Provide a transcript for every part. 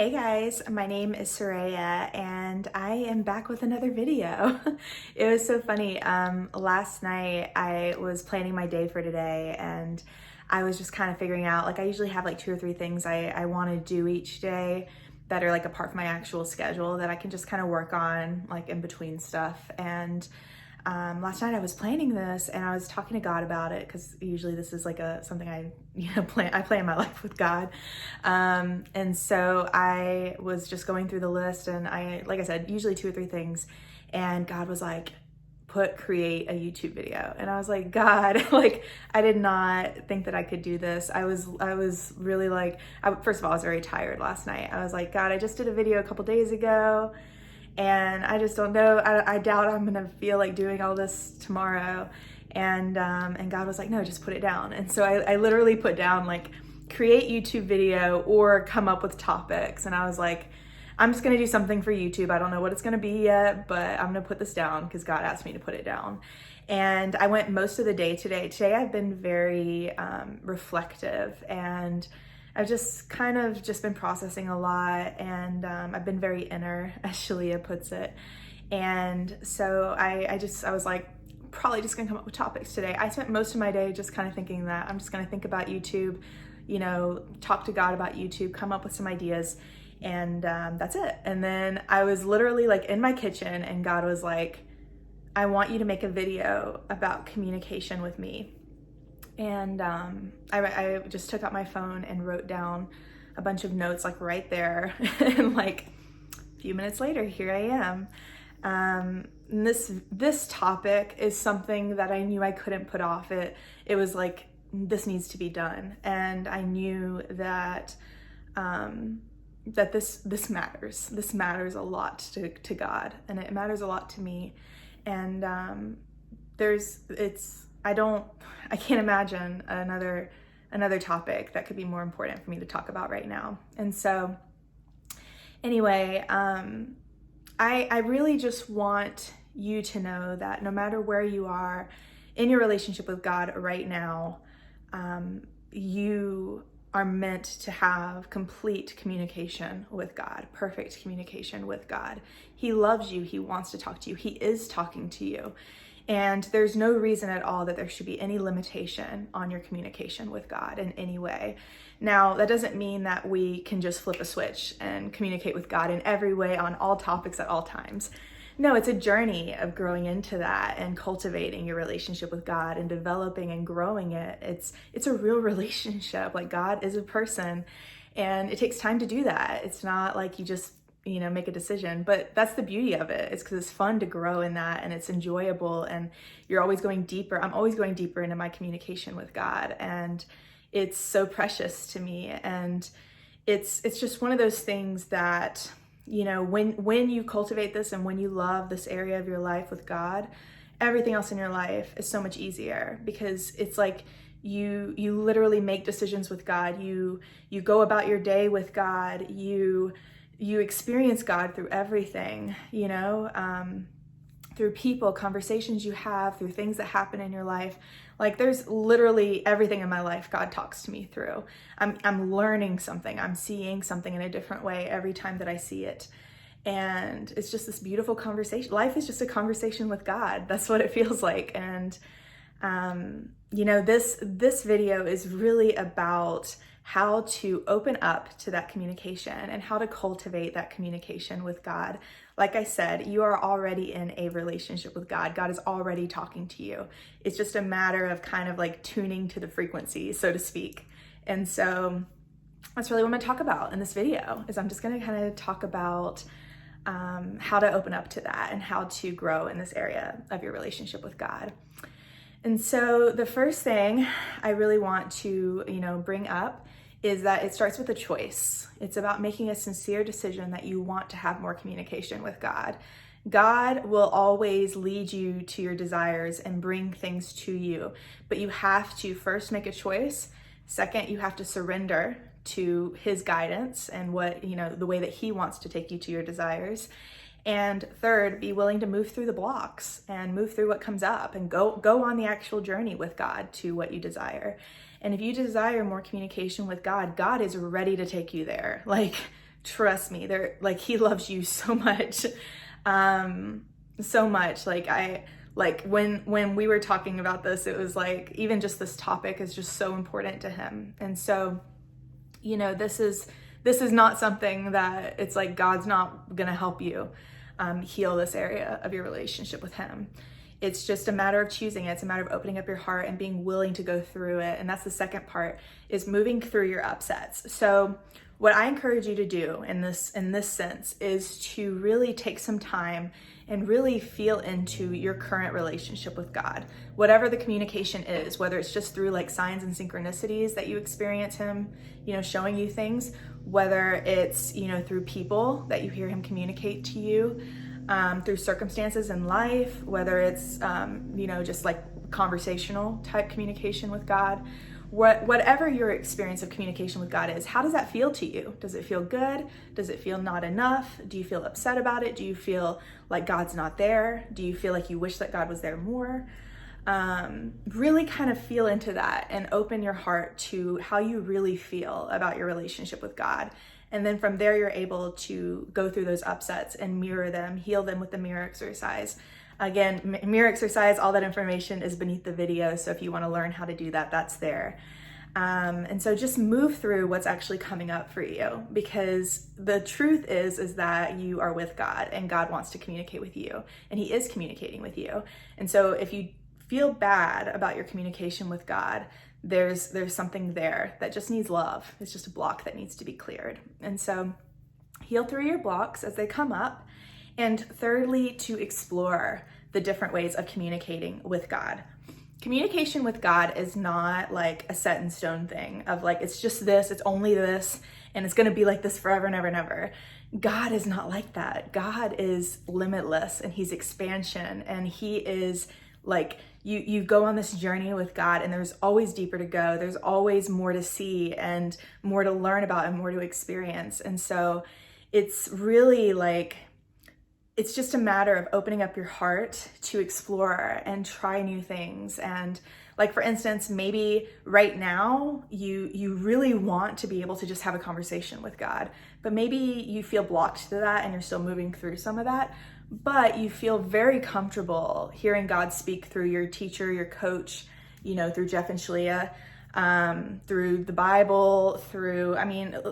Hey guys, my name is Soraya and I am back with another video. It was so funny. Last night I was planning my day for today and I was just kind of figuring out, like I usually have like 2 or 3 things I want to do each day that are like apart from my actual schedule that I can just kind of work on like in between stuff. And last night I was planning this and I was talking to God about it because usually this is like something I plan my life with God. And so I was just going through the list and like I said, usually 2 or 3 things, and God was like, create a YouTube video. And I was like, God, like I did not think that I could do this. I was really like, first of all, I was very tired last night. I was like, God, I just did a video a couple days ago and I just don't know. I doubt I'm gonna feel like doing all this tomorrow. And God was like, no, just put it down. And so I literally put down like create YouTube video or come up with topics. And I was like, I'm just gonna do something for YouTube. I don't know what it's gonna be yet, but I'm gonna put this down because God asked me to put it down. And I went most of the day today. Today I've been very reflective, and I've just kind of just been processing a lot, and I've been very inner, as Shalia puts it. And so I was like, probably just gonna come up with topics today. I spent most of my day just kind of thinking that I'm just gonna think about YouTube, talk to God about YouTube, come up with some ideas, and that's it. And then I was literally like in my kitchen and God was like, I want you to make a video about communication with me. And I just took out my phone and wrote down a bunch of notes like right there. And like a few minutes later, here I am. This topic is something that I knew I couldn't put off. It was like, this needs to be done. And I knew that this matters. This matters a lot to God, and it matters a lot to me. And I can't imagine another topic that could be more important for me to talk about right now. And so anyway, I really just want you to know that no matter where you are in your relationship with God right now, you are meant to have complete communication with God, perfect communication with God. He loves you. He wants to talk to you. He is talking to you. And there's no reason at all that there should be any limitation on your communication with God in any way. Now, that doesn't mean that we can just flip a switch and communicate with God in every way on all topics at all times. No, it's a journey of growing into that and cultivating your relationship with God and developing and growing it. It's a real relationship. Like, God is a person, and it takes time to do that. It's not like you just make a decision, but that's the beauty of it. It's because it's fun to grow in that, and it's enjoyable, and you're always going deeper. I'm always going deeper into my communication with God, and it's so precious to me. And it's just one of those things that, when you cultivate this and when you love this area of your life with God, everything else in your life is so much easier, because it's like you literally make decisions with God. You go about your day with God. You experience God through everything, through people, conversations you have, through things that happen in your life. Like, there's literally everything in my life God talks to me through. I'm learning something. I'm seeing something in a different way every time that I see it. And it's just this beautiful conversation. Life is just a conversation with God. That's what it feels like. And, this video is really about how to open up to that communication and how to cultivate that communication with God. Like I said, you are already in a relationship with God. God is already talking to you. It's just a matter of kind of like tuning to the frequency, so to speak. And so that's really what I'm going to talk about in this video. I'm just going to kind of talk about how to open up to that and how to grow in this area of your relationship with God. And so the first thing I really want to, bring up is that it starts with a choice. It's about making a sincere decision that you want to have more communication with God. God will always lead you to your desires and bring things to you, but you have to first make a choice. Second, you have to surrender to his guidance and the way that he wants to take you to your desires. And third, be willing to move through the blocks and move through what comes up and go on the actual journey with God to what you desire. And if you desire more communication with God, God is ready to take you there. Like, trust me, they're like, he loves you so much. So much. Like when we were talking about this, it was like, even just this topic is just so important to him. And so, you know, this is not something that it's like God's not gonna help you heal this area of your relationship with him. It's just a matter of choosing it. It's a matter of opening up your heart and being willing to go through it. And that's the second part, is moving through your upsets. So what I encourage you to do in this sense is to really take some time and really feel into your current relationship with God. Whatever the communication is, whether it's just through like signs and synchronicities that you experience him, you know, showing you things, whether it's, you know, through people that you hear him communicate to you, through circumstances in life, whether it's, you know, just like conversational type communication with God. Whatever your experience of communication with God is, how does that feel to you? Does it feel good? Does it feel not enough? Do you feel upset about it? Do you feel like God's not there? Do you feel like you wish that God was there more? Really kind of feel into that and open your heart to how you really feel about your relationship with God. And then from there, you're able to go through those upsets and mirror them, heal them with the mirror exercise. Again, mirror exercise, all that information is beneath the video. So if you want to learn how to do that, that's there. And so just move through what's actually coming up for you, because the truth is that you are with God and God wants to communicate with you, and he is communicating with you. And so if you feel bad about your communication with God, there's something there that just needs love. It's just a block that needs to be cleared. And so heal through your blocks as they come up. And thirdly, to explore the different ways of communicating with God. Communication with God is not like a set in stone thing of like, it's just this, it's only this, and it's gonna be like this forever and ever and ever. God is not like that. God is limitless, and he's expansion, and he is like, you go on this journey with God, and there's always deeper to go. There's always more to see and more to learn about and more to experience. And so it's really like, it's just a matter of opening up your heart to explore and try new things. And like, for instance, maybe right now you really want to be able to just have a conversation with God, but maybe you feel blocked to that and you're still moving through some of that, but you feel very comfortable hearing God speak through your teacher, your coach, you know, through Jeff and Shalia, through the Bible,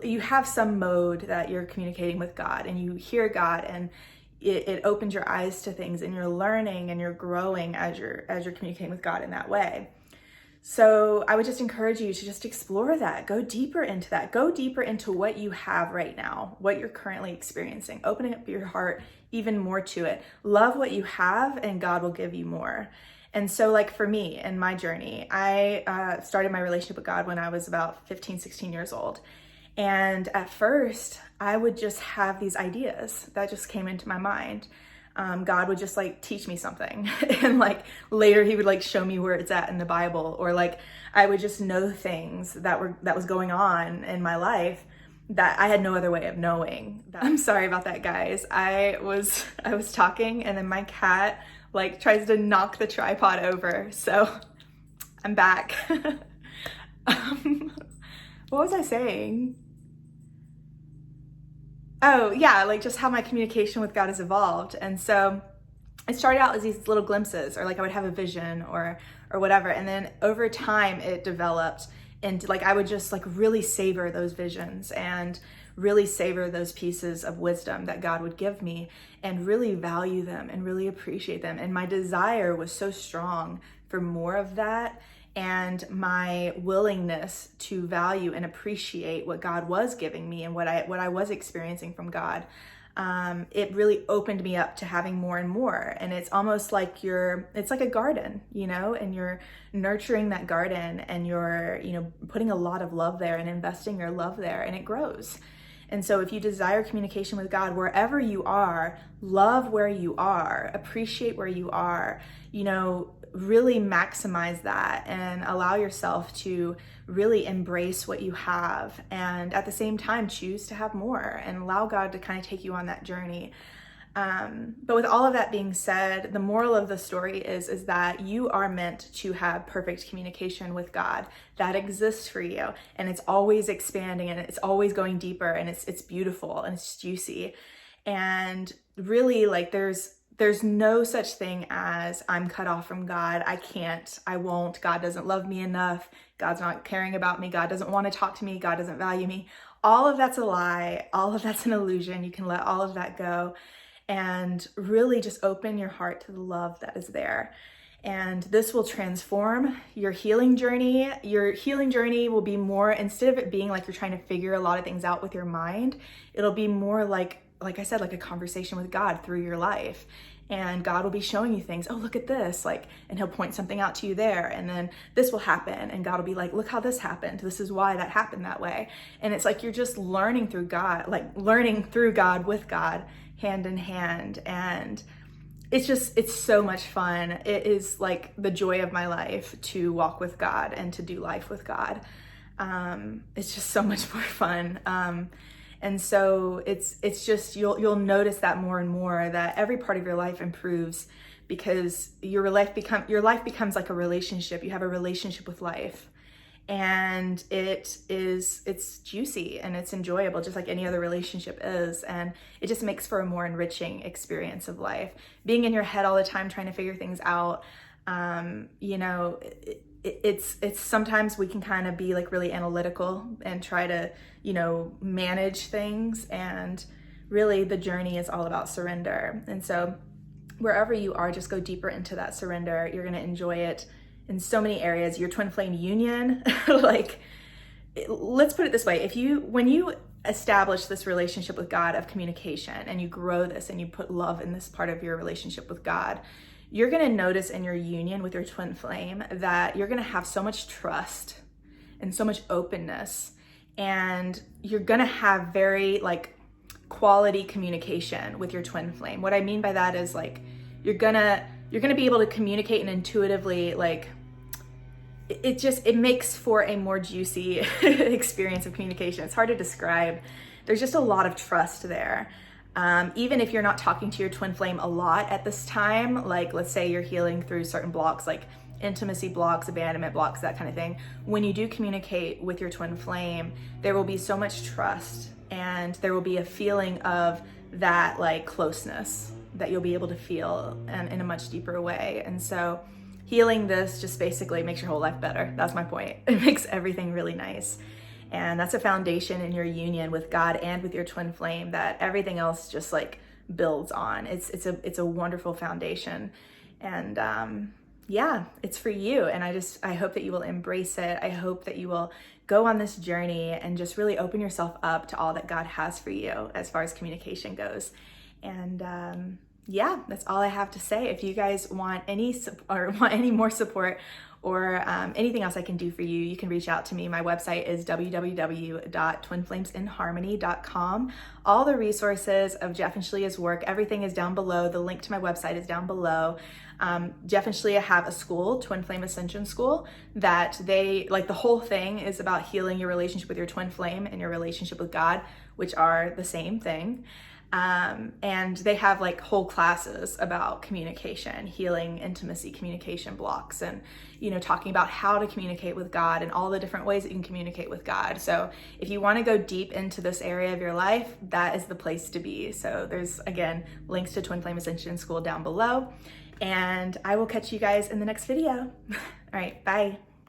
you have some mode that you're communicating with God, and you hear God, and it opens your eyes to things, and you're learning and you're growing as you're communicating with God in that way. So I would just encourage you to just explore that, go deeper into that, go deeper into what you have right now, what you're currently experiencing, opening up your heart even more to it. Love what you have, and God will give you more. And so like for me and my journey, I started my relationship with God when I was about 15, 16 years old. And at first, I would just have these ideas that just came into my mind. God would just like teach me something, and like later he would like show me where it's at in the Bible, or like I would just know things that was going on in my life that I had no other way of knowing. I'm sorry about that, guys. I was talking, and then my cat like tries to knock the tripod over. So I'm back. What was I saying? Oh yeah, like just how my communication with God has evolved. And so it started out as these little glimpses, or like I would have a vision or whatever. And then over time it developed into like, I would just like really savor those visions and really savor those pieces of wisdom that God would give me, and really value them and really appreciate them. And my desire was so strong for more of that, and my willingness to value and appreciate what God was giving me and what I was experiencing from God. It really opened me up to having more and more. And it's almost like it's like a garden, you know, and you're nurturing that garden, and you're, you know, putting a lot of love there and investing your love there, and it grows. And so if you desire communication with God, wherever you are, love where you are, appreciate where you are, you know, really maximize that and allow yourself to really embrace what you have, and at the same time choose to have more and allow God to kind of take you on that journey. But with all of that being said, the moral of the story is that you are meant to have perfect communication with God that exists for you, and it's always expanding, and it's always going deeper, and it's beautiful, and it's juicy. And really, like, there's no such thing as I'm cut off from God. I can't, I won't, God doesn't love me enough. God's not caring about me. God doesn't want to talk to me. God doesn't value me. All of that's a lie. All of that's an illusion. You can let all of that go and really just open your heart to the love that is there. And this will transform your healing journey. Your healing journey will be more, instead of it being like you're trying to figure a lot of things out with your mind, it'll be more like I said, like a conversation with God through your life. And God will be showing you things. Oh, look at this, like, and he'll point something out to you there. And then this will happen. And God will be like, look how this happened. This is why that happened that way. And it's like, you're just learning through God, like learning through God with God, hand in hand. And it's so much fun. It is like the joy of my life to walk with God and to do life with God. It's just so much more fun. And so it's just, you'll notice that more and more, that every part of your life improves because your life becomes like a relationship. You have a relationship with life, and it's juicy and it's enjoyable, just like any other relationship is. And it just makes for a more enriching experience of life. Being in your head all the time, trying to figure things out, it's sometimes we can kind of be like really analytical and try to, manage things. And really the journey is all about surrender. And so wherever you are, just go deeper into that surrender. You're going to enjoy it in so many areas. Your twin flame union, like, let's put it this way. When you establish this relationship with God of communication, and you grow this and you put love in this part of your relationship with God, you're going to notice in your union with your twin flame that you're going to have so much trust and so much openness, and you're going to have very like quality communication with your twin flame. What I mean by that is, like, you're going to be able to communicate and intuitively, like, it makes for a more juicy experience of communication. It's hard to describe. There's just a lot of trust there. Even if you're not talking to your twin flame a lot at this time, like let's say you're healing through certain blocks, like intimacy blocks, abandonment blocks, that kind of thing. When you do communicate with your twin flame, there will be so much trust, and there will be a feeling of that like closeness that you'll be able to feel in a much deeper way. And so healing this just basically makes your whole life better. That's my point. It makes everything really nice. And that's a foundation in your union with God and with your twin flame that everything else just like builds on. It's a wonderful foundation. And it's for you. And I hope that you will embrace it. I hope that you will go on this journey and just really open yourself up to all that God has for you as far as communication goes. And that's all I have to say. If you guys want any more support or anything else I can do for you, you can reach out to me. My website is www.twinflamesinharmony.com. All the resources of Jeff and Shalea's work, everything is down below. The link to my website is down below. Jeff and Shalea have a school, Twin Flame Ascension School, that the whole thing is about healing your relationship with your twin flame and your relationship with God, which are the same thing. And they have like whole classes about communication, healing intimacy, communication blocks, and, talking about how to communicate with God and all the different ways that you can communicate with God. So if you want to go deep into this area of your life, that is the place to be. So there's, again, links to Twin Flame Ascension School down below, and I will catch you guys in the next video. All right, bye.